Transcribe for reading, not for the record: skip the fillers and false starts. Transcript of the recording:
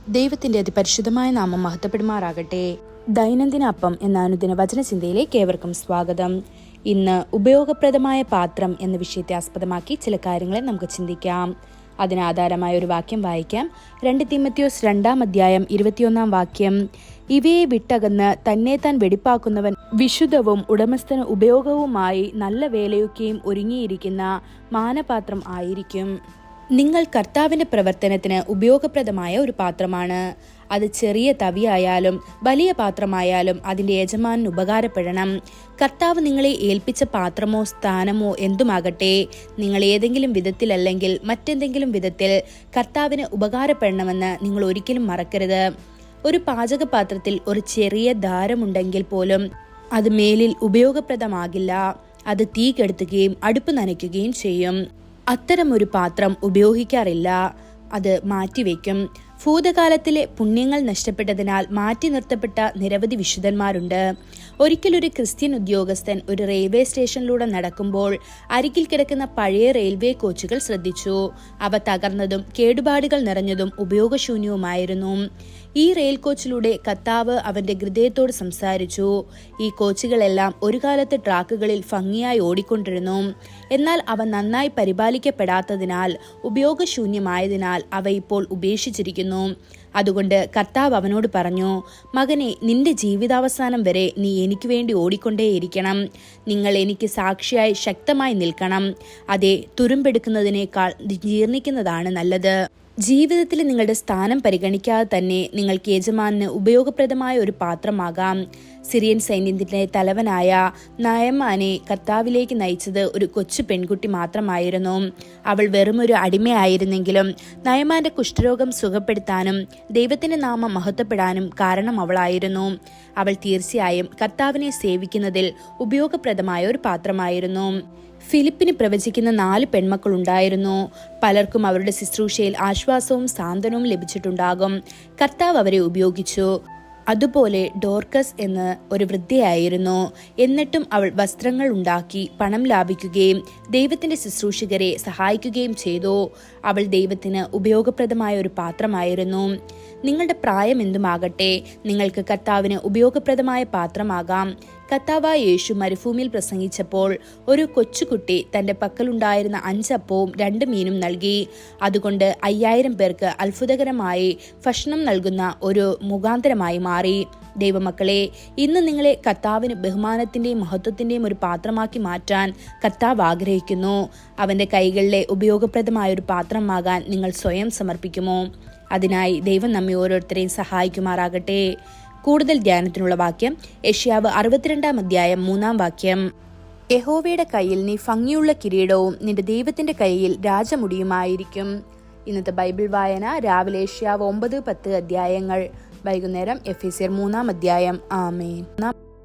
ദൈവത്തിന്റെ അതിപരിശുദ്ധമായ നാമം മഹത്വപ്പെടുമാറാകട്ടെ. ദൈനംദിന അപ്പം എന്ന അനുദിന വചനചിന്തയിലേക്ക് ഏവർക്കും സ്വാഗതം. ഇന്ന് ഉപയോഗപ്രദമായ പാത്രം എന്ന വിഷയത്തെ ആസ്പദമാക്കി ചില കാര്യങ്ങളെ നമുക്ക് ചിന്തിക്കാം. അതിനാധാരമായ ഒരു വാക്യം വായിക്കാം. 2 തീമോഥെയോസ് 2-ാം അധ്യായം 21-ാം വാക്യം. ഇവയെ വിട്ടകന്ന് തന്നെത്താൻ വെടിപ്പാക്കുന്നവൻ വിശുദ്ധവും ഉടമസ്ഥന് ഉപയോഗവുമായി നല്ല വേലയൊക്കെയും ഒരുങ്ങിയിരിക്കുന്ന മാനപാത്രം ആയിരിക്കും. നിങ്ങൾ കർത്താവിന്റെ പ്രവർത്തനത്തിന് ഉപയോഗപ്രദമായ ഒരു പാത്രമാണ്. അത് ചെറിയ തവിയായാലും വലിയ പാത്രമായാലും അതിന്റെ യജമാനന് ഉപകാരപ്പെടണം. കർത്താവ് നിങ്ങളെ ഏൽപ്പിച്ച പാത്രമോ സ്ഥാനമോ എന്തുമാകട്ടെ, നിങ്ങൾ ഏതെങ്കിലും വിധത്തിലല്ലെങ്കിൽ മറ്റെന്തെങ്കിലും വിധത്തിൽ കർത്താവിന് ഉപകാരപ്പെടണമെന്ന് നിങ്ങൾ ഒരിക്കലും മറക്കരുത്. ഒരു പാചകപാത്രത്തിൽ ഒരു ചെറിയ ദ്വാരമുണ്ടെങ്കിൽ പോലും അത് മേലിൽ ഉപയോഗപ്രദമാകില്ല. അത് തീ കെടുത്തുകയും അടുപ്പ് നനയ്ക്കുകയും ചെയ്യും. അത്തരമൊരു പാത്രം ഉപയോഗിക്കാറില്ല, അത് മാറ്റിവെക്കും. ഭൂതകാലത്തിലെ പുണ്യങ്ങൾ നഷ്ടപ്പെട്ടതിനാൽ മാറ്റി നിർത്തപ്പെട്ട നിരവധി വിശുദ്ധന്മാരുണ്ട്. ഒരിക്കലൊരു ക്രിസ്ത്യൻ ഉദ്യോഗസ്ഥൻ ഒരു റെയിൽവേ സ്റ്റേഷനിലൂടെ നടക്കുമ്പോൾ അരികിൽ കിടക്കുന്ന പഴയ റെയിൽവേ കോച്ചുകൾ ശ്രദ്ധിച്ചു. അവ തകർന്നതും കേടുപാടുകൾ നിറഞ്ഞതും ഉപയോഗശൂന്യവുമായിരുന്നു. ഈ റെയിൽ കോച്ചിലൂടെ കർത്താവ് അവന്റെ ഹൃദയത്തോട് സംസാരിച്ചു. ഈ കോച്ചുകളെല്ലാം ഒരു കാലത്ത് ട്രാക്കുകളിൽ ഭംഗിയായി ഓടിക്കൊണ്ടിരുന്നു. എന്നാൽ അവ നന്നായി പരിപാലിക്കപ്പെടാത്തതിനാൽ ഉപയോഗശൂന്യമായതിനാൽ അവ ഇപ്പോൾ ഉപേക്ഷിച്ചിരിക്കുന്നു. അതുകൊണ്ട് കർത്താവ് അവനോട് പറഞ്ഞു, മകനെ, നിന്റെ ജീവിതാവസാനം വരെ നീ എനിക്ക് വേണ്ടി ഓടിക്കൊണ്ടേയിരിക്കണം. നിങ്ങൾ എനിക്ക് സാക്ഷിയായി ശക്തമായി നിൽക്കണം. അതെ, തുരുമ്പെടുക്കുന്നതിനേക്കാൾ ജീർണിക്കുന്നതാണ് നല്ലത്. ജീവിതത്തിൽ നിങ്ങളുടെ സ്ഥാനം പരിഗണിക്കാതെ തന്നെ നിങ്ങൾക്ക് യജമാനന് ഉപയോഗപ്രദമായ ഒരു പാത്രമാകാം. സിറിയൻ സൈന്യത്തിന്റെ തലവനായ നയമാനെ കർത്താവിലേക്ക് നയിച്ചത് ഒരു കൊച്ചു പെൺകുട്ടി മാത്രമായിരുന്നു. അവൾ വെറുമൊരു അടിമയായിരുന്നെങ്കിലും നയമാന്റെ കുഷ്ഠരോഗം സുഖപ്പെടുത്താനും ദൈവത്തിന്റെ നാമം മഹത്വപ്പെടാനും കാരണം അവളായിരുന്നു. അവൾ തീർച്ചയായും കർത്താവിനെ സേവിക്കുന്നതിൽ ഉപയോഗപ്രദമായ ഒരു പാത്രമായിരുന്നു. ഫിലിപ്പിന് പ്രവചിക്കുന്ന 4 പെൺമക്കളുണ്ടായിരുന്നു. പലർക്കും അവരുടെ ശുശ്രൂഷയിൽ ആശ്വാസവും സാന്ത്വനവും ലഭിച്ചിട്ടുണ്ടാകും. കർത്താവ് അവരെ ഉപയോഗിച്ചു. അതുപോലെ ഡോർക്കസ് എന്ന് ഒരു വൃദ്ധയായിരുന്നു. എന്നിട്ടും അവൾ വസ്ത്രങ്ങൾ ഉണ്ടാക്കി പണം ലാഭിക്കുകയും ദൈവത്തിന്റെ ശുശ്രൂഷകരെ സഹായിക്കുകയും ചെയ്തു. അവൾ ദൈവത്തിന് ഉപയോഗപ്രദമായ ഒരു പാത്രമായിരുന്നു. നിങ്ങളുടെ പ്രായം എന്തുമാകട്ടെ, നിങ്ങൾക്ക് കർത്താവിന് ഉപയോഗപ്രദമായ പാത്രമാകാം. കർത്താവായ യേശു മരുഭൂമിയിൽ പ്രസംഗിച്ചപ്പോൾ ഒരു കൊച്ചുകുട്ടി തന്റെ പക്കലുണ്ടായിരുന്ന 5 അപ്പവും 2 മീനും നൽകി. അതുകൊണ്ട് 5000 പേർക്ക് അത്ഭുതകരമായി ഭക്ഷണം നൽകുന്ന ഒരു മുഖാന്തരമായി മാറി. ദൈവമക്കളെ, ഇന്ന് നിങ്ങളെ കർത്താവിന് ബഹുമാനത്തിന്റെയും മഹത്വത്തിന്റെയും ഒരു പാത്രമാക്കി മാറ്റാൻ കർത്താവ് ആഗ്രഹിക്കുന്നു. അവന്റെ കൈകളിലെ ഉപയോഗപ്രദമായ ഒരു പാത്രമാകാൻ നിങ്ങൾ സ്വയം സമർപ്പിക്കുമോ? അതിനായി ദൈവം നമ്മെ ഓരോരുത്തരെയും സഹായിക്കുമാറാകട്ടെ. കൂടുതൽ ധ്യാനത്തിനുള്ള വാക്യം യെശയ്യാവ് 62-ാം അധ്യായം 3-ാം വാക്യം. യഹോവയുടെ കയ്യിൽ നീ ഭംഗിയുള്ള കിരീടവും നിന്റെ ദൈവത്തിന്റെ കയ്യിൽ രാജമുടിയുമായിരിക്കും. ഇന്നത്തെ ബൈബിൾ വായന രാവിലെ യെശയ്യാവ് 9-10 അധ്യായങ്ങൾ, വൈകുന്നേരം എഫെസ്യർ 3-ാം അധ്യായം. ആമേൻ.